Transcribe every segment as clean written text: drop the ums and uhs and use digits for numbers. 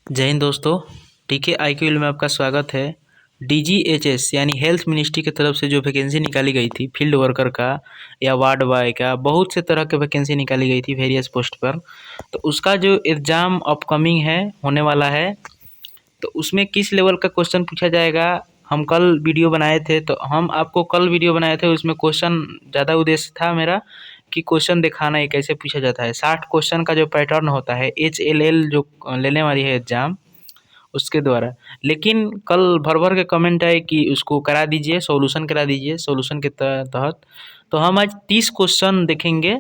जय हिंद दोस्तों। टीके आईक्यूएल में आपका स्वागत है। डीजीएचएस यानी हेल्थ मिनिस्ट्री की तरफ से जो वैकेंसी निकाली गई थी फील्ड वर्कर का या वार्ड बॉय का, बहुत से तरह के वैकेंसी निकाली गई थी वेरियस पोस्ट पर। तो उसका जो एग्ज़ाम अपकमिंग है, होने वाला है, तो उसमें किस लेवल का क्वेश्चन पूछा जाएगा। हम कल वीडियो बनाए थे, तो हम आपको कल वीडियो बनाए थे, उसमें क्वेश्चन ज़्यादा उद्देश्य था मेरा कि क्वेश्चन दिखाना है कैसे पूछा जाता है। 60 क्वेश्चन का जो पैटर्न होता है HLL जो लेने वाली है एग्ज़ाम, उसके द्वारा। लेकिन कल भर भर के कमेंट आए कि उसको करा दीजिए, सॉल्यूशन करा दीजिए सॉल्यूशन के तहत। तो हम आज 30 क्वेश्चन देखेंगे,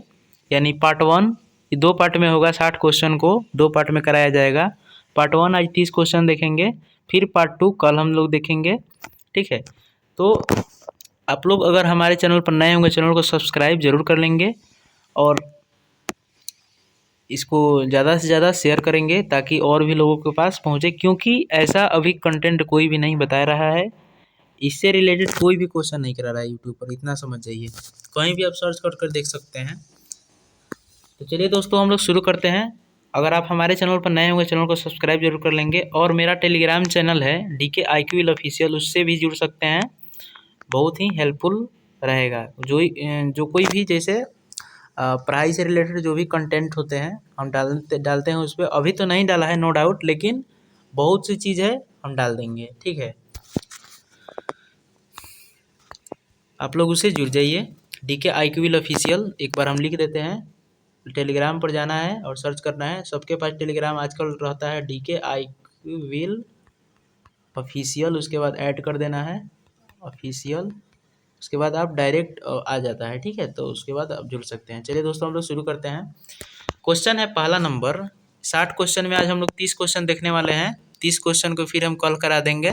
यानी पार्ट 1 ये 2 पार्ट में होगा। 60 क्वेश्चन को 2 पार्ट में कराया जाएगा। पार्ट 1 आज 30 क्वेश्चन देखेंगे, फिर पार्ट 2 कल हम लोग देखेंगे। ठीक है, तो आप लोग अगर हमारे चैनल पर नए होंगे, चैनल को सब्सक्राइब जरूर कर लेंगे और इसको ज़्यादा से ज़्यादा शेयर करेंगे ताकि और भी लोगों के पास पहुँचे, क्योंकि ऐसा अभी कंटेंट कोई भी नहीं बता रहा है। इससे रिलेटेड कोई भी क्वेश्चन नहीं करा रहा है यूट्यूब पर, इतना समझ जाइए। कहीं भी आप सर्च कर देख सकते हैं। तो चलिए दोस्तों, हम लोग शुरू करते हैं। अगर आप हमारे चैनल पर नए होंगे, चैनल को सब्सक्राइब जरूर कर लेंगे और मेरा टेलीग्राम चैनल है DK IQL ऑफिशियल, उससे भी जुड़ सकते हैं। बहुत ही हेल्पफुल रहेगा। जो कोई भी जैसे पढ़ाई से रिलेटेड जो भी कंटेंट होते हैं हम डालते हैं उस पर। अभी तो नहीं डाला है नो डाउट, लेकिन बहुत सी चीज़ है हम डाल देंगे। ठीक है, आप लोग उससे जुड़ जाइए। DK IQL ऑफिशियल एक बार हम लिख देते हैं। टेलीग्राम पर जाना है और सर्च करना है। सबके पास टेलीग्राम आजकल रहता है, DK IQL ऑफिशियल, उसके बाद ऐड कर देना है ऑफिशियल। उसके बाद आप डायरेक्ट आ जाता है। ठीक है, तो उसके बाद आप जुड़ सकते हैं। चलिए दोस्तों, हम लोग शुरू करते हैं। क्वेश्चन है पहला नंबर। 60 क्वेश्चन में आज हम लोग 30 क्वेश्चन देखने वाले हैं। 30 क्वेश्चन को फिर हम कॉल करा देंगे,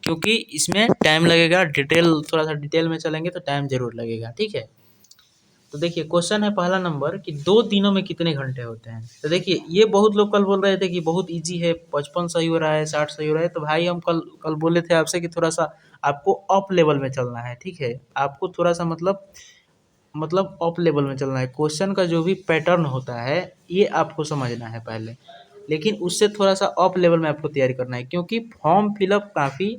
क्योंकि इसमें टाइम लगेगा। थोड़ा सा डिटेल में चलेंगे तो टाइम जरूर लगेगा। ठीक है, तो देखिए क्वेश्चन है पहला नंबर कि 2 दिनों में कितने घंटे होते हैं। तो देखिए, ये बहुत लोग कल बोल रहे थे कि बहुत इजी है, 55 सही हो रहा है, 60 सही हो रहा है। तो भाई हम कल कल बोले थे आपसे कि थोड़ा सा आपको अप लेवल में चलना है। ठीक है, आपको थोड़ा सा मतलब अप लेवल में चलना है। क्वेश्चन का जो भी पैटर्न होता है ये आपको समझना है पहले, लेकिन उससे थोड़ा सा अप लेवल में आपको तैयारी करना है, क्योंकि फॉर्म फिलअप काफ़ी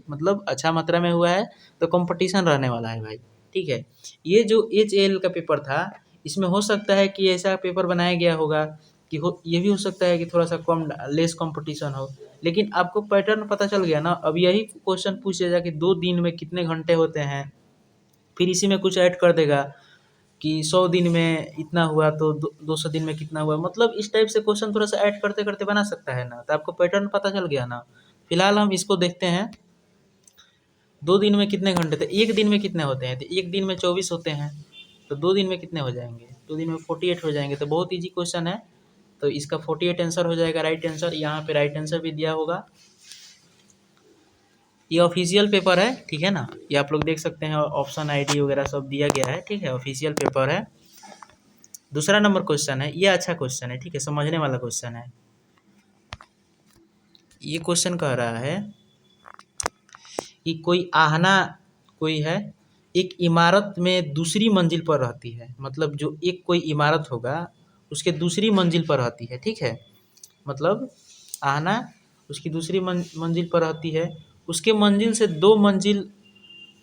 अच्छा मात्रा में हुआ है, तो कंपटीशन रहने वाला है भाई। ठीक है, ये जो HL का पेपर था, इसमें हो सकता है कि ऐसा पेपर बनाया गया होगा कि ये भी हो सकता है कि थोड़ा सा कम लेस कंपटीशन हो, लेकिन आपको पैटर्न पता चल गया ना। अब यही क्वेश्चन पूछेगा कि 2 दिन में कितने घंटे होते हैं, फिर इसी में कुछ ऐड कर देगा कि 100 दिन में इतना हुआ तो 200 दिन में कितना हुआ। मतलब इस टाइप से क्वेश्चन थोड़ा सा ऐड करते करते बना सकता है ना। तो आपको पैटर्न पता चल गया ना। फिलहाल हम इसको देखते हैं, 2 दिन में कितने घंटे थे, 1 दिन में कितने होते हैं। तो 1 दिन में 24 होते हैं, तो 2 दिन में कितने हो जाएंगे, 2 दिन में 48 हो जाएंगे। तो बहुत ईजी क्वेश्चन है, तो इसका 48 आंसर हो जाएगा राइट आंसर। यहाँ पे राइट आंसर भी दिया होगा। ये ऑफिशियल पेपर है, ठीक है ना। ये आप लोग देख सकते हैं, ऑप्शन ID वगैरह सब दिया गया है। ठीक है, ऑफिशियल पेपर है। दूसरा नंबर क्वेश्चन है, ये अच्छा क्वेश्चन है। ठीक है, समझने वाला क्वेश्चन है। ये क्वेश्चन कह रहा है कि कोई है, एक इमारत में दूसरी मंजिल पर रहती है। मतलब जो एक कोई इमारत होगा उसके दूसरी मंजिल पर रहती है। ठीक है, मतलब आहना उसकी दूसरी मंजिल पर रहती है। उसके मंजिल से 2 मंजिल,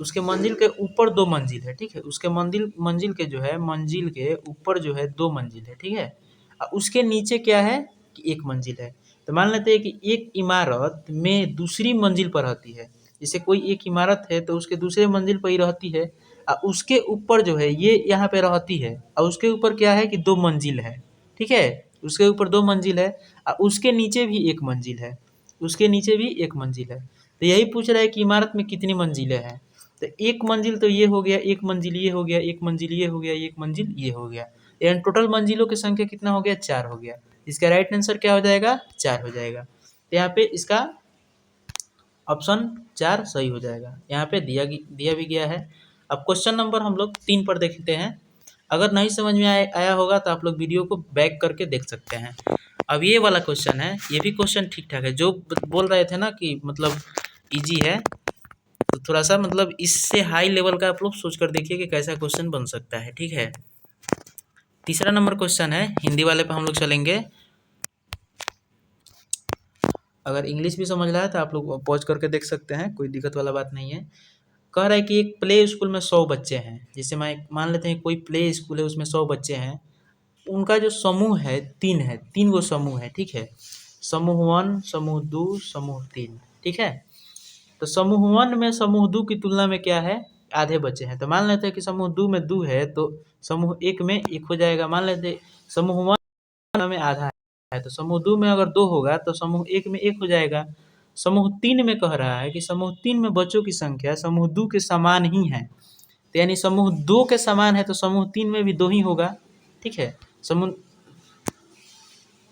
उसके मंजिल के ऊपर 2 मंजिल है। ठीक है, उसके मंजिल के जो है, मंजिल के ऊपर जो है 2 मंजिल है। ठीक है, उसके नीचे क्या है कि 1 मंजिल है। तो मान लेते हैं कि एक इमारत में दूसरी मंजिल पर रहती है। जैसे कोई एक इमारत है तो उसके दूसरे मंजिल पर ही रहती है, और उसके ऊपर जो है ये यहाँ पे रहती है, और उसके ऊपर क्या है कि 2 मंजिल है। ठीक है, उसके ऊपर 2 मंजिल है और उसके नीचे भी 1 मंजिल है, उसके नीचे भी 1 मंजिल है। तो यही पूछ रहा है कि इमारत में कितनी मंजिलें हैं। तो 1 मंजिल तो ये हो गया, 1 मंजिल ये हो गया, 1 मंजिल ये हो गया, 1 मंजिल ये हो गया। यानी टोटल मंजिलों की संख्या कितना हो गया, 4 हो गया। इसका राइट आंसर क्या हो जाएगा, 4 हो जाएगा। तो यहाँ पे इसका ऑप्शन 4 सही हो जाएगा। यहाँ पे दिया भी गया है। अब क्वेश्चन नंबर हम लोग 3 पर देखते हैं। अगर नहीं समझ में आया होगा तो आप लोग वीडियो को बैक करके देख सकते हैं। अब ये वाला क्वेश्चन है, ये भी क्वेश्चन ठीक ठाक है। जो बोल रहे थे ना कि मतलब इजी है, तो थोड़ा सा इससे हाई लेवल का आप लोग सोच कर देखिए कि कैसा क्वेश्चन बन सकता है। ठीक है, तीसरा नंबर क्वेश्चन है, हिंदी वाले पे हम लोग चलेंगे। अगर इंग्लिश भी समझ रहा है तो आप लोग पॉज करके देख सकते हैं, कोई दिक्कत वाला बात नहीं है। कह रहा है कि एक प्ले स्कूल में 100 बच्चे हैं। जैसे मान लेते हैं कोई प्ले स्कूल है, उसमें 100 बच्चे हैं। उनका जो समूह है 3 है, 3 गो समूह है, ठीक है। समूह 1, समूह 2, समूह 3, ठीक है। तो समूह 1 में समूह 2 की तुलना में क्या है, आधे बचे हैं। तो मान लेते हैं कि समूह 2 में 2 है, तो समूह 1 में 1 हो जाएगा। मान लेते हैं समूह 1 में आधा है, तो समूह 2 में अगर 2 होगा तो समूह 1 में 1 हो जाएगा। समूह 3 में कह रहा है कि समूह 3 में बच्चों की संख्या समूह 2 के समान ही है। तो यानी समूह 2 के समान है तो समूह 3 में भी 2 ही होगा, ठीक है। समूह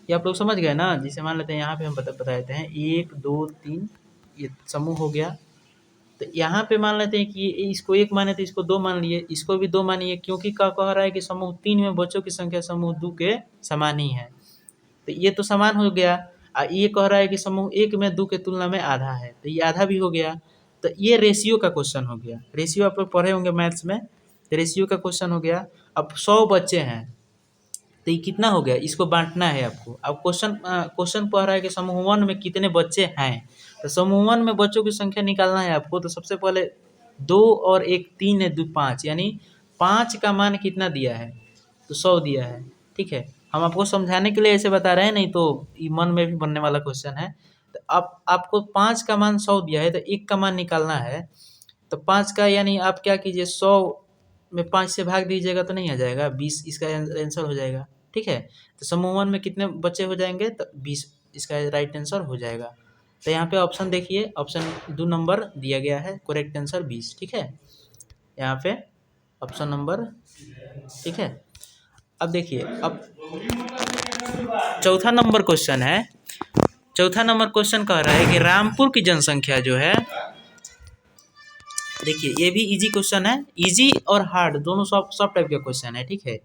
ये आप लोग समझ गए ना। जिसे मान लेते हैं यहाँ पे हम बता देते हैं 1 2 3 ये समूह हो गया। तो यहाँ पे मान लेते हैं कि इसको 1 माने तो इसको 2 मान लिए, इसको भी 2 मानिए, क्योंकि क्या कह रहा है कि समूह 3 में बच्चों की संख्या समूह 2 के समान ही है। तो ये तो समान हो गया। ये कह रहा है कि समूह 1 में 2 के तुलना में आधा है, तो ये आधा भी हो गया। तो ये रेशियो का क्वेश्चन हो गया। रेशियो आप लोग पढ़े होंगे मैथ्स में, तो रेशियो का क्वेश्चन हो गया। अब 100 बच्चे हैं तो ये कितना हो गया, इसको बांटना है आपको। अब क्वेश्चन पढ़ रहा है कि समूह 1 में कितने बच्चे हैं। तो समूह 1 में बच्चों की संख्या निकालना है आपको। तो सबसे पहले 2 और 1 3 है, 2 5, यानी 5 का मान कितना दिया है, तो 100 दिया है, ठीक है। हम आपको समझाने के लिए ऐसे बता रहे हैं, नहीं तो ये मन में भी बनने वाला क्वेश्चन है। तो अब आपको 5 का मान 100 दिया है, तो 1 का मान निकालना है। तो 5 का यानी आप क्या कीजिए, 100 में 5 से भाग दीजिएगा तो नहीं आ जाएगा, 20 इसका आंसर हो जाएगा, ठीक है। तो समूह 1 में कितने बच्चे हो जाएंगे, तो 20 इसका राइट आंसर हो जाएगा। तो यहाँ पे ऑप्शन देखिए, ऑप्शन 2 नंबर दिया गया है, करेक्ट आंसर 20, ठीक है। यहाँ पे ऑप्शन नंबर, ठीक है। अब देखिए, अब चौथा नंबर क्वेश्चन है। चौथा नंबर क्वेश्चन कह रहा है कि रामपुर की जनसंख्या जो है, देखिए ये भी इजी क्वेश्चन है। इजी और हार्ड दोनों सब टाइप का क्वेश्चन है, ठीक है।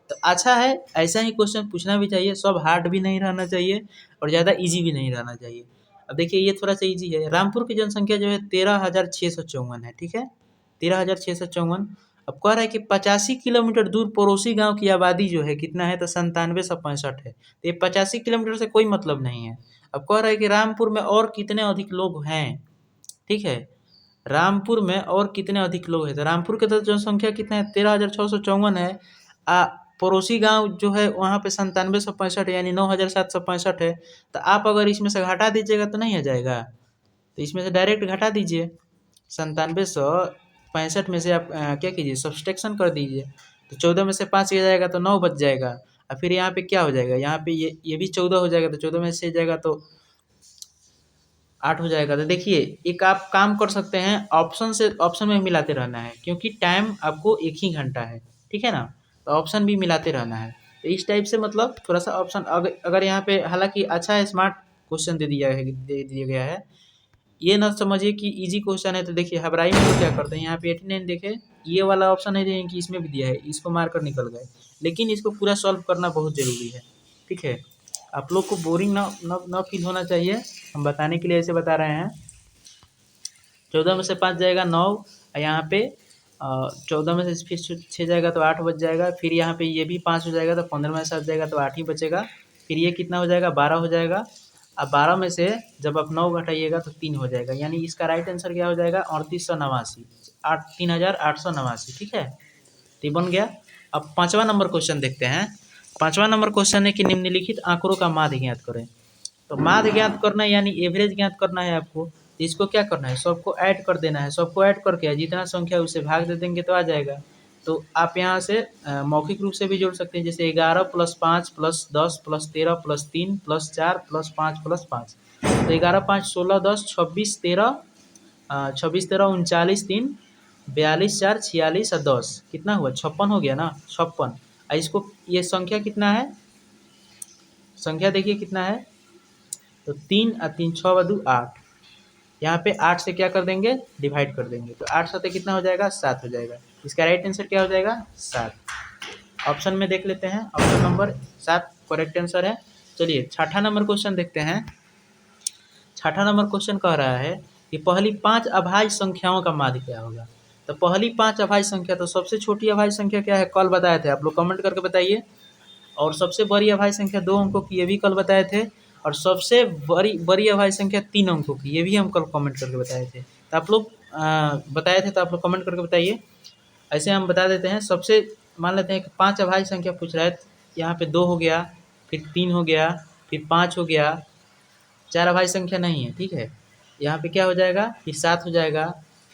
तो अच्छा है, ऐसा ही क्वेश्चन पूछना भी चाहिए। सब हार्ड भी नहीं रहना चाहिए और ज़्यादा इजी भी नहीं रहना चाहिए। अब देखिए ये थोड़ा सा इजी है। रामपुर की जनसंख्या जो है 13,654 है, ठीक है। 13,654। अब कह रहा है कि 85 किलोमीटर दूर पड़ोसी गांव की आबादी जो है कितना है, तो 9765 है। तो ये 85 किलोमीटर से कोई मतलब नहीं है। अब कह रहा है कि रामपुर में और कितने अधिक लोग हैं, ठीक है। रामपुर में और कितने अधिक लोग हैं, तो रामपुर के तो जनसंख्या कितना है, 13,654 है। पड़ोसी गांव जो है वहाँ पे 9765 यानी 9,765 है। तो आप अगर इसमें से घटा दीजिएगा तो नहीं आ जाएगा, तो इसमें से डायरेक्ट घटा दीजिए। 9765 में से आप क्या कीजिए, सब्सट्रैक्शन कर दीजिए। तो 14 में से 5 गया जाएगा तो 9 बच जाएगा। और फिर यहाँ पे क्या हो जाएगा, यहाँ पे ये भी 14 हो जाएगा, तो 14 में से जाएगा तो 8 हो जाएगा। तो देखिए एक आप काम कर सकते हैं, ऑप्शन में मिलाते रहना है, क्योंकि टाइम आपको 1 ही घंटा है, ठीक है ना। तो ऑप्शन भी मिलाते रहना है। तो इस टाइप से मतलब थोड़ा सा ऑप्शन अगर यहाँ पे, हालांकि अच्छा है, स्मार्ट क्वेश्चन दे दिया गया है। ये ना समझिए कि इजी क्वेश्चन है। तो देखिए घबराई में तो क्या करते हैं, यहाँ पे 89 देखे, ये वाला ऑप्शन है कि इसमें भी दिया है, इसको मार कर निकल गए। लेकिन इसको पूरा सॉल्व करना बहुत ज़रूरी है, ठीक है। आप लोग को बोरिंग ना फील होना चाहिए, हम बताने के लिए ऐसे बता रहे हैं। 14 में से 5 जाएगा 9, यहाँ पे 14 में से फिर 6 जाएगा तो 8 बच जाएगा। फिर यहाँ पे ये भी 5 हो जाएगा, तो 15 में से 7 जाएगा तो 8 ही बचेगा। फिर ये कितना हो जाएगा, 12 हो जाएगा। अब 12 में से जब आप 9 घटाइएगा तो 3 हो जाएगा, यानी इसका राइट आंसर क्या हो जाएगा, 3889, 3889, ठीक है। तो ये बन गया। अब 5वां नंबर क्वेश्चन देखते हैं। 5वां नंबर क्वेश्चन है कि निम्नलिखित आंकड़ों का माध्य ज्ञात करें। तो माध्य ज्ञात करना है, यानी एवरेज ज्ञात करना है आपको। इसको क्या करना है, सबको ऐड कर देना है। सबको ऐड करके जितना संख्या उसे भाग दे देंगे तो आ जाएगा। तो आप यहाँ से मौखिक रूप से भी जोड़ सकते हैं, जैसे 11 + 5 + 10 + 13 + 3 + 4 + 5 + 5। तो 11 5 16 10 26 13 26 13 39 3 42 4 46 और 10 कितना हुआ, 56 हो गया ना, 56। इसको ये संख्या कितना है, संख्या देखिए कितना है, तो 3 और 3 6 व 2 8। यहाँ पे 8 से क्या कर देंगे, डिवाइड कर देंगे। तो 8 7 कितना हो जाएगा, 7 हो जाएगा। इसका राइट आंसर क्या हो जाएगा, 7। ऑप्शन में देख लेते हैं, ऑप्शन नंबर 7 करेक्ट आंसर है। चलिए 6ठा नंबर क्वेश्चन देखते हैं। 6ठा नंबर क्वेश्चन कह रहा है कि पहली 5 अभाज्य संख्याओं का माध्य क्या होगा। तो पहली 5 अभाज्य संख्या, तो सबसे छोटी अभाज्य संख्या क्या है, कल बताए थे, आप लोग कमेंट करके बताइए। और सबसे बड़ी अभाज्य संख्या 2 अंकों की, ये भी कल बताए थे। और सबसे बड़ी बड़ी अभाज्य संख्या 3 अंकों की, ये भी हम कल कमेंट करके बताए थे। तो आप लोग बताए थे, तो आप लोग कमेंट करके बताइए। ऐसे हम बता देते हैं। सबसे मान लेते हैं कि 5 अभाज्य संख्या पूछ रहा है, यहाँ पे 2 हो गया, फिर 3 हो गया, फिर 5 हो गया, 4 अभाज्य संख्या नहीं है, ठीक है। यहाँ पे क्या हो जाएगा, फिर 7 हो जाएगा,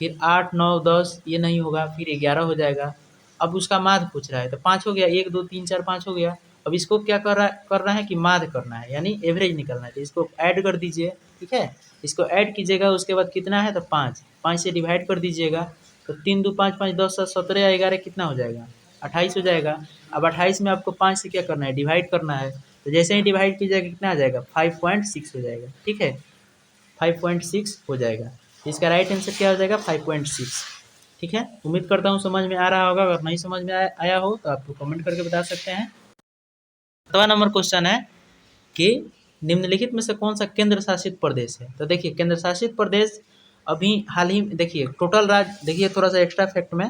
फिर 8 9 10 ये नहीं होगा, फिर 11 हो जाएगा। अब उसका माध्य पूछ रहा है, तो 5 हो गया, 1 2 3 4 5 हो गया। अब इसको क्या करना है कि माध्य करना है, यानी एवरेज निकलना है। तो इसको ऐड कर दीजिए, ठीक है। इसको ऐड कीजिएगा, उसके बाद कितना है, तो 5 से डिवाइड कर दीजिएगा। तो 3 2 5 5 10 7 17 या 11 कितना हो जाएगा, 28 हो जाएगा। अब 28 में आपको 5 से क्या करना है, डिवाइड करना है। तो जैसे ही डिवाइड कीजिएगा कितना आ जाएगा, 5.6 हो जाएगा, ठीक है। 5.6 हो जाएगा। इसका राइट आंसर क्या हो जाएगा, 5.6, ठीक है। उम्मीद करता हूँ समझ में आ रहा होगा। अगर नहीं समझ में आया हो तो आप कमेंट करके बता सकते हैं। 7वां नंबर क्वेश्चन है कि निम्नलिखित में से कौन सा केंद्र शासित प्रदेश है। तो देखिए, केंद्र शासित प्रदेश अभी हाल ही में, देखिए टोटल राज्य, देखिए थोड़ा सा एक्स्ट्रा फैक्ट में,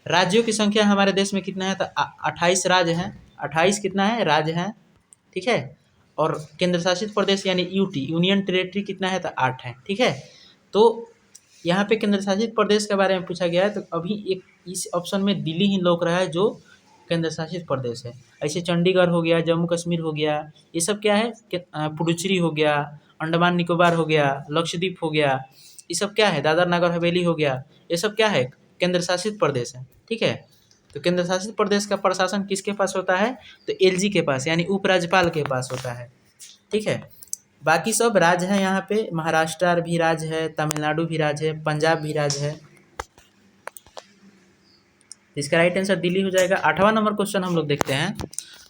राज्यों की संख्या हमारे देश में कितना है, तो 28 राज्य हैं। 28 कितना है, राज्य हैं, ठीक है। और केंद्र शासित प्रदेश यानी यूटी, यूनियन टेरेटरी कितना है, तो 8 है, ठीक है। तो यहाँ पे केंद्र शासित प्रदेश के बारे में पूछा गया है, तो अभी एक इस ऑप्शन में दिल्ली ही लौक रहा है जो केंद्र शासित प्रदेश है। ऐसे चंडीगढ़ हो गया, जम्मू कश्मीर हो गया, ये सब क्या है, पुडुचेरी हो गया, अंडमान निकोबार हो गया, लक्षद्वीप हो गया, ये सब क्या है, दादर नगर हवेली हो गया, ये सब क्या है, केंद्र शासित प्रदेश है, ठीक है। तो केंद्र शासित प्रदेश का प्रशासन किसके पास होता है, तो एलजी के पास, यानी उपराज्यपाल के पास होता है, ठीक है। बाकी सब राज्य है, यहाँ पे महाराष्ट्र भी राज्य है, तमिलनाडु भी राज्य है, पंजाब भी राज्य है। इसका राइट आंसर दिल्ली हो जाएगा। 8वां नंबर क्वेश्चन हम लोग देखते हैं।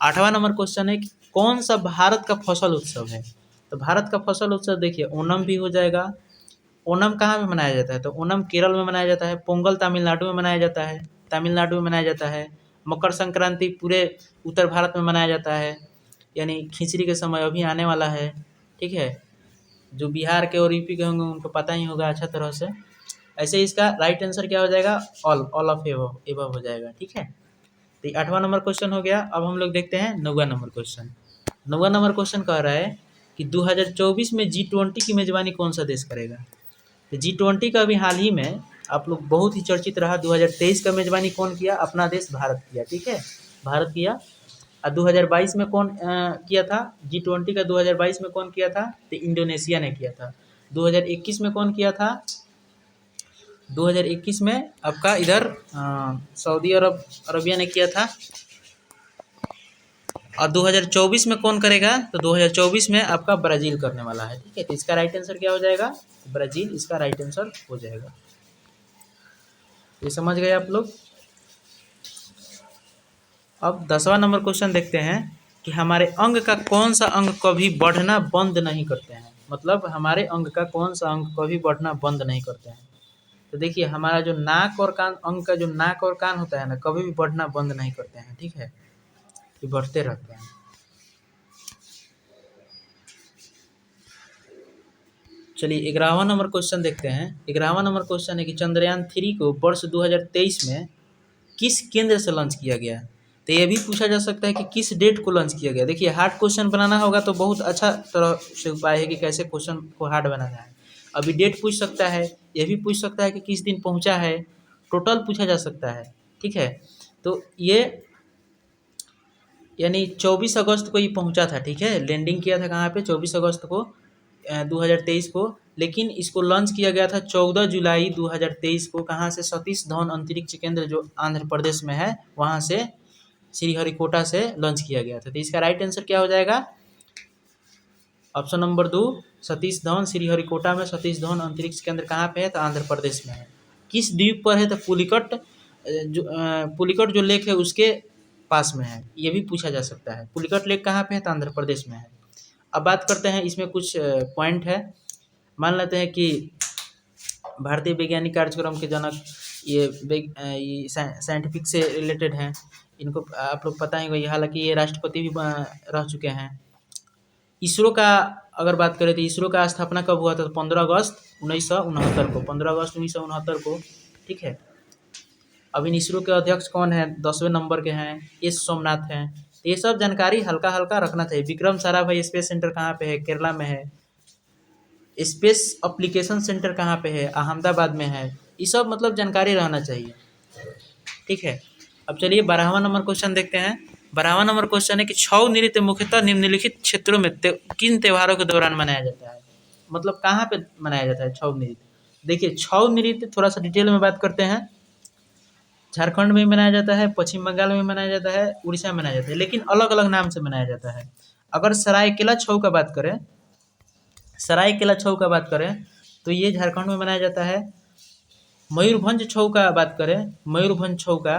8वां नंबर क्वेश्चन है कि कौन सा भारत का फसल उत्सव है। तो भारत का फसल उत्सव देखिए, ओणम भी हो जाएगा। ओणम कहाँ में मनाया जाता है, तो ओणम केरल में मनाया जाता है। पोंगल तमिलनाडु में मनाया जाता है, तमिलनाडु में मनाया जाता है। मकर संक्रांति पूरे उत्तर भारत में मनाया जाता है, यानी खिचड़ी के समय अभी आने वाला है, ठीक है। जो बिहार के और यूपी के होंगे उनको पता ही होगा अच्छा तरह से। ऐसे इसका राइट आंसर क्या हो जाएगा, ऑल ऑफ एबव हो जाएगा, ठीक है। तो 8वां नंबर क्वेश्चन हो गया। अब हम लोग देखते हैं 9वां नंबर क्वेश्चन। 9वां नंबर क्वेश्चन कह रहा है कि 2024 में G20 की मेजबानी कौन सा देश करेगा। तो G20 का अभी हाल ही में आप लोग बहुत ही चर्चित रहा। 2023 का मेजबानी कौन किया, अपना देश भारत किया, ठीक है, भारत किया। और 2022 में कौन किया था, G20 का 2022 में कौन किया था, तो इंडोनेशिया ने किया था। 2021 में कौन किया था, 2021 में आपका इधर सऊदी अरबिया ने किया था। और 2024 में कौन करेगा, तो 2024 में आपका ब्राज़ील करने वाला है, ठीक है। तो इसका राइट आंसर क्या हो जाएगा, ब्राज़ील इसका राइट आंसर हो जाएगा। ये समझ गए आप लोग। अब 10वां नंबर क्वेश्चन देखते हैं कि हमारे अंग का कौन सा अंग कभी बढ़ना बंद नहीं करते हैं। मतलब हमारे अंग का कौन सा अंग कभी बढ़ना बंद नहीं करते हैं। तो देखिए, हमारा जो नाक और कान, अंग का जो नाक और कान होता है ना, कभी भी बढ़ना बंद नहीं करते हैं, ठीक है, ये बढ़ते रहते हैं। चलिए 11वां नंबर क्वेश्चन देखते हैं। 11वां नंबर क्वेश्चन है कि चंद्रयान 3 को वर्ष 2023 में किस केंद्र से लॉन्च किया गया। तो ये भी पूछा जा सकता है कि किस डेट को लॉन्च किया गया। देखिए, हार्ड क्वेश्चन बनाना होगा तो बहुत अच्छा तरह से उपाय है कि कैसे क्वेश्चन को हार्ड बनाना है। अभी डेट पूछ सकता है, ये भी पूछ सकता है कि किस दिन पहुंचा है, टोटल पूछा जा सकता है, ठीक है। तो ये यानी 24 अगस्त को ही पहुंचा था, ठीक है। लैंडिंग किया था कहाँ पे, 24 अगस्त को 2023 को। लेकिन इसको लॉन्च किया गया था 14 जुलाई 2023 को। कहाँ से, सतीश धवन अंतरिक्ष केंद्र जो आंध्र प्रदेश में है, वहाँ से श्रीहरिकोटा से लॉन्च किया गया था। तो इसका राइट आंसर क्या हो जाएगा, ऑप्शन नंबर 2, सतीश धवन श्रीहरिकोटा में। सतीश धवन अंतरिक्ष केंद्र कहाँ पे है, तो आंध्र प्रदेश में है। किस द्वीप पर है, तो पुलिकट जो लेक है उसके पास में है, ये भी पूछा जा सकता है। पुलिकट लेक कहाँ पे है, तो आंध्र प्रदेश में है। अब बात करते हैं, इसमें कुछ पॉइंट है। मान लेते हैं कि भारतीय वैज्ञानिक कार्यक्रम के जनक ये साइंटिफिक से रिलेटेड हैं, इनको आप लोग पता ही होगा। हालांकि ये राष्ट्रपति भी रह चुके हैं। इसरो का अगर बात करें तो इसरो का स्थापना कब हुआ था, तो 15 अगस्त 1969 को, 15 अगस्त 1969 को, ठीक है। अब इन इसरो के अध्यक्ष कौन है, 10वें नंबर के हैं, एस सोमनाथ हैं, तो ये सब जानकारी हल्का हल्का रखना चाहिए। विक्रम साराभाई स्पेस सेंटर कहाँ पे है? केरला में है। स्पेस एप्लीकेशन सेंटर कहाँ पे है? अहमदाबाद में है। ये सब मतलब जानकारी रहना चाहिए, ठीक है। अब चलिए 12वां नंबर क्वेश्चन देखते हैं। 12वां नंबर क्वेश्चन है कि छऊ नृत्य मुख्यतः निम्नलिखित क्षेत्रों में किन त्योहारों के दौरान मनाया जाता है? मतलब कहाँ पे मनाया जाता है छऊ नृत्य? देखिए छऊ नृत्य थोड़ा सा डिटेल में बात करते हैं। झारखंड में मनाया जाता है, पश्चिम बंगाल में मनाया जाता है, उड़ीसा में मनाया जाता है, लेकिन अलग अलग नाम से मनाया जाता है। अगर सरायकेला छऊ का बात करें, सरायकेला छऊ का बात करें तो ये झारखंड में मनाया जाता है। मयूरभंज छऊ का बात करें, मयूरभंज छऊ का,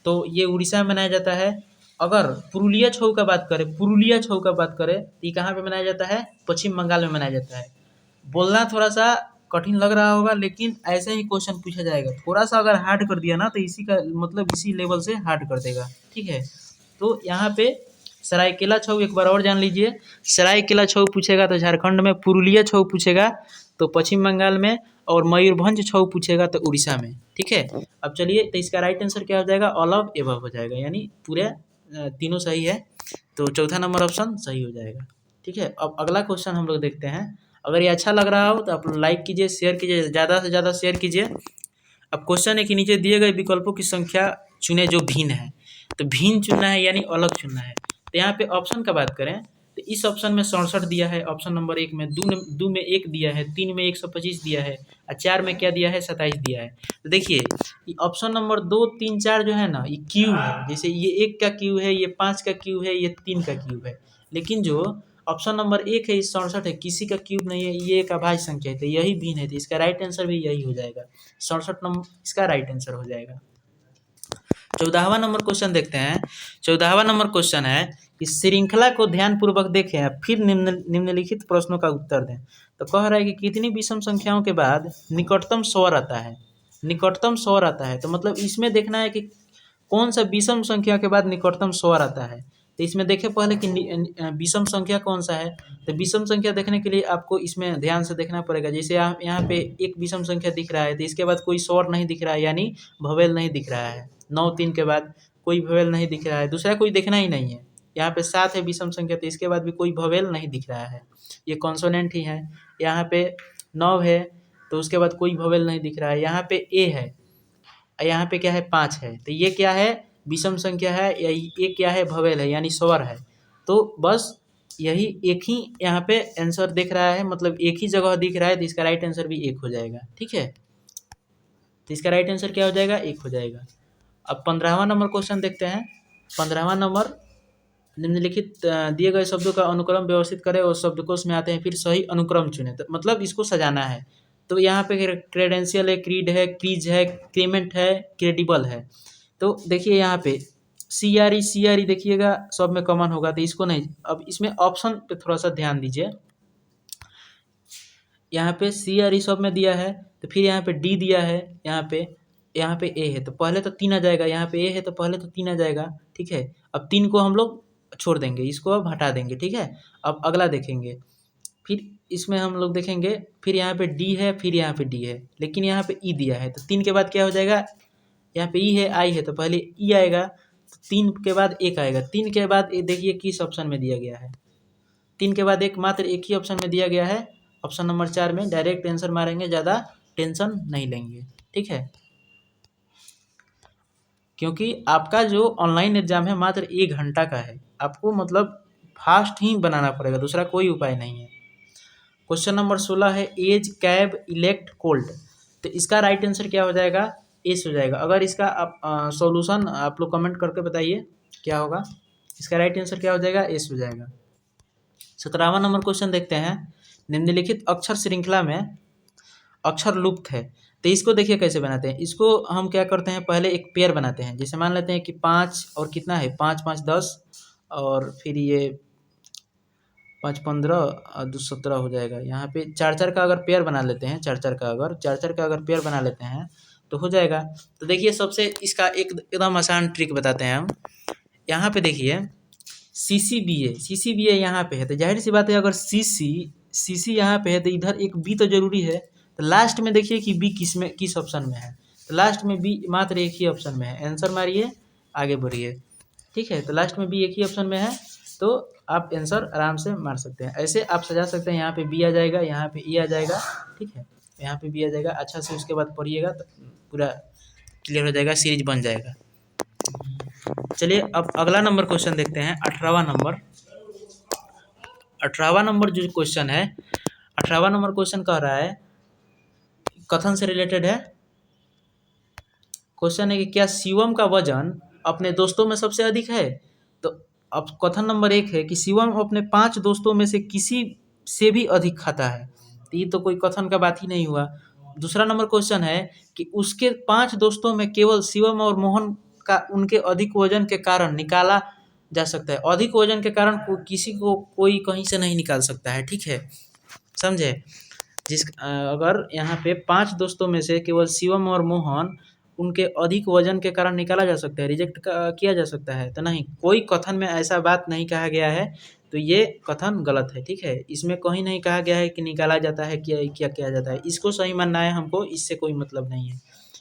तो ये उड़ीसा में मनाया जाता है। अगर पुरुलिया छऊ का बात करें, पुरुलिया छऊ का बात करें तो ये कहाँ पे मनाया जाता है? पश्चिम बंगाल में मनाया जाता है। बोलना थोड़ा सा कठिन लग रहा होगा, लेकिन ऐसे ही क्वेश्चन पूछा जाएगा। थोड़ा सा अगर हार्ड कर दिया ना तो इसी का मतलब इसी लेवल से हार्ड कर देगा, ठीक है। तो यहाँ पे सरायकेला छऊ एक बार और जान लीजिए। सरायकेला छऊ पूछेगा तो झारखंड में, पुरुलिया छऊ पूछेगा तो पश्चिम बंगाल में, और मयूरभंज छऊ पूछेगा तो उड़ीसा में, ठीक है। अब चलिए तो इसका राइट आंसर क्या हो जाएगा? ऑल ऑफ एबव हो जाएगा, यानी पूरे तीनों सही है। तो चौथा नंबर ऑप्शन सही हो जाएगा, ठीक है। अब अगला क्वेश्चन हम लोग देखते हैं। अगर ये अच्छा लग रहा हो तो आप लाइक कीजिए, शेयर कीजिए, ज़्यादा से ज़्यादा शेयर कीजिए। अब क्वेश्चन है कि नीचे दिए गए विकल्पों की संख्या चुने जो भिन्न है। तो भिन्न चुनना है यानी अलग चुनना है। तो यहाँ पे ऑप्शन का बात करें तो इस ऑप्शन में 67 दिया है, ऑप्शन नंबर 1 में, दो में 1 दिया है, 3 में 125 दिया है, और 4 में क्या दिया है? 27 दिया है। तो देखिए ये ऑप्शन नंबर 2, 3, 4 जो है ना, ये क्यू है। जैसे ये 1 का क्यू है, ये 5 का क्यू है, ये 3 का क्यू है। लेकिन जो ऑप्शन नंबर 1 है, ये 67 है, किसी का क्यूब नहीं है, ये एक अभाज्य संख्या है, तो यही भिन्न है। तो इसका राइट आंसर भी यही हो जाएगा, 67 नंबर इसका राइट आंसर हो जाएगा। 14वां नंबर क्वेश्चन देखते हैं। 14वां नंबर क्वेश्चन है कि श्रृंखला को ध्यानपूर्वक देखें, फिर निम्नलिखित प्रश्नों का उत्तर दें। तो कह रहा है कि कितनी विषम संख्याओं के बाद निकटतम स्वर आता है? निकटतम स्वर आता है, तो मतलब इसमें देखना है कि कौन सा विषम संख्या के बाद निकटतम स्वर आता है। तो इसमें देखें पहले कि विषम संख्या कौन सा है। तो विषम संख्या देखने के लिए आपको इसमें ध्यान से देखना पड़ेगा। जैसे यहाँ पे एक विषम संख्या दिख रहा है, तो इसके बाद कोई स्वर नहीं दिख रहा है, यानी वोवेल नहीं दिख रहा है। 9, 3 के बाद कोई वोवेल नहीं दिख रहा है, दूसरा कोई देखना ही नहीं है। यहाँ पे 7 है विषम संख्या, तो इसके बाद भी कोई वोवेल नहीं दिख रहा है, ये कॉन्सोनेंट ही है। यहाँ पे 9 है, तो उसके बाद कोई वोवेल नहीं दिख रहा है। यहाँ पे ए है, यहाँ पे क्या है? 5 है, तो ये क्या है? विषम संख्या है, या ये क्या है? वोवेल है, यानी स्वर है। तो बस यही एक ही यहाँ पे आंसर दिख रहा है, मतलब एक ही जगह दिख रहा है, तो इसका राइट आंसर भी 1 हो जाएगा, ठीक है। तो इसका राइट आंसर क्या हो जाएगा? 1 हो जाएगा। अब 15वां नंबर क्वेश्चन देखते हैं। 15वां नंबर, निम्नलिखित दिए गए शब्दों का अनुक्रम व्यवस्थित करें और शब्दकोश में आते हैं, फिर सही अनुक्रम चुनें। तो मतलब इसको सजाना है। तो यहाँ पे क्रेडेंशियल है, क्रीड है, क्रीज है, क्रीमेंट है, क्रेडिबल है। तो देखिए यहाँ पे सी आर ई देखिएगा सब में कॉमन होगा, तो इसको नहीं। अब इसमें ऑप्शन पे थोड़ा सा ध्यान दीजिए। यहाँ पे सी आर ई सब में दिया है, तो फिर यहाँ पे डी दिया है, यहाँ पे ए है, तो पहले तो 3 आ जाएगा। यहाँ पे ए है तो पहले तो 3 आ जाएगा, ठीक है। अब 3 को हम लोग छोड़ देंगे, इसको अब हटा देंगे, ठीक है। अब अगला देखेंगे, फिर इसमें हम लोग देखेंगे, फिर यहाँ पे डी है, फिर यहाँ पे डी है, लेकिन यहाँ पे ई दिया है, तो 3 के बाद क्या हो जाएगा? यहाँ पे ई है, आई है, तो पहले ई आएगा, तो 3 के बाद 1 आएगा। 3 के बाद देखिए किस ऑप्शन में दिया गया है। 3 के बाद मात्र एक ही ऑप्शन में दिया गया है, ऑप्शन नंबर 4 में। डायरेक्ट आंसर मारेंगे, ज़्यादा टेंशन नहीं लेंगे, ठीक है। क्योंकि आपका जो ऑनलाइन एग्जाम है मात्र 1 घंटा का है, आपको मतलब फास्ट ही बनाना पड़ेगा, दूसरा कोई उपाय नहीं है। क्वेश्चन नंबर 16 है एज कैब इलेक्ट कोल्ड। तो इसका राइट आंसर क्या हो जाएगा? एस हो जाएगा। अगर इसका आप सॉल्यूशन आप लोग कमेंट करके बताइए क्या होगा। इसका राइट आंसर क्या हो जाएगा? एस हो जाएगा। 17वां नंबर क्वेश्चन देखते हैं। निम्नलिखित अक्षर श्रृंखला में अक्षर लुप्त है, तो इसको देखिए कैसे बनाते हैं। इसको हम क्या करते हैं, पहले एक पेयर बनाते हैं। जैसे मान लेते हैं कि 5 और कितना है, 5, 5, 10, और फिर ये 5, 15 और 2, 17 हो जाएगा। यहाँ पे 4, 4 का अगर पेयर बना लेते हैं, 4, 4 का अगर पेयर बना लेते हैं तो हो जाएगा। तो देखिए सबसे इसका एकदम आसान ट्रिक बताते हैं हम। यहाँ पे देखिए CCBA यहाँ पे है, तो जाहिर सी बात है अगर CC यहाँ पे है तो इधर एक B तो जरूरी है। तो लास्ट में देखिए कि B किस ऑप्शन में है, तो लास्ट में B मात्र एक ही ऑप्शन में है। आंसर मारिए, आगे बढ़िए। ठीक है, तो लास्ट में बी एक ही ऑप्शन में है, तो आप आंसर आराम से मार सकते हैं। ऐसे आप सजा सकते हैं, यहाँ पे बी आ जाएगा, यहाँ पे ई आ जाएगा, ठीक है, यहाँ पे बी आ जाएगा। अच्छा से उसके बाद पढ़िएगा तो पूरा क्लियर हो जाएगा, सीरीज बन जाएगा। चलिए अब अगला नंबर क्वेश्चन देखते हैं, 18वां नंबर। 18वां नंबर जो क्वेश्चन है, 18वां नंबर क्वेश्चन कह रहा है, कथन से रिलेटेड है। क्वेश्चन है कि क्या शिवम का वजन अपने दोस्तों में सबसे अधिक है? तो अब कथन नंबर 1 है कि शिवम अपने 5 दोस्तों में से किसी से भी अधिक खाता है। तो ये तो कोई कथन का बात ही नहीं हुआ। दूसरा नंबर क्वेश्चन है कि उसके 5 दोस्तों में केवल शिवम और मोहन का उनके अधिक वजन के कारण निकाला जा सकता है। अधिक वजन के कारण किसी को कोई कहीं से नहीं निकाल सकता है, ठीक है, समझे। अगर यहाँ पे 5 दोस्तों में से केवल शिवम और मोहन उनके अधिक वजन के कारण निकाला जा सकता है, रिजेक्ट किया जा सकता है, तो नहीं, कोई कथन में ऐसा बात नहीं कहा गया है, तो ये कथन गलत है, ठीक है। इसमें कहीं नहीं कहा गया है कि निकाला जाता है, क्या किया जाता है, इसको सही मानना है हमको, इससे कोई मतलब नहीं है।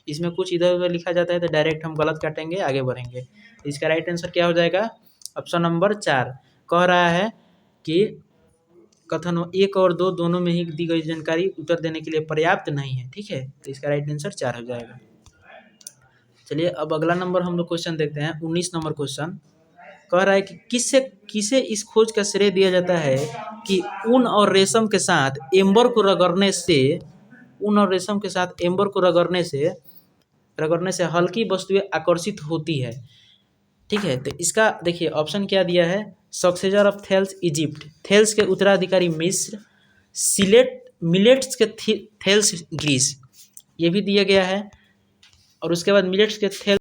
इसमें कुछ इधर उधर लिखा जाता है तो डायरेक्ट हम गलत काटेंगे, आगे बढ़ेंगे। इसका राइट आंसर क्या हो जाएगा? ऑप्शन नंबर 4 कह रहा है कि कथन 1 और 2 दोनों में ही दी गई जानकारी उत्तर देने के लिए पर्याप्त नहीं है, ठीक है, तो इसका राइट आंसर 4 हो जाएगा। चलिए अब अगला नंबर हम लोग क्वेश्चन देखते हैं, 19 नंबर क्वेश्चन कह रहा है कि किसे इस खोज का श्रेय दिया जाता है कि ऊन और रेशम के साथ एम्बर को रगड़ने से हल्की वस्तुएं आकर्षित होती है, ठीक है। तो इसका देखिए ऑप्शन क्या दिया है, successor of Thales Egypt, Thales के उत्तराधिकारी मिस्र, मिलेट्स के थेल्स ग्रीस, ये भी दिया गया है, और उसके बाद मिलेट्स के थेल्स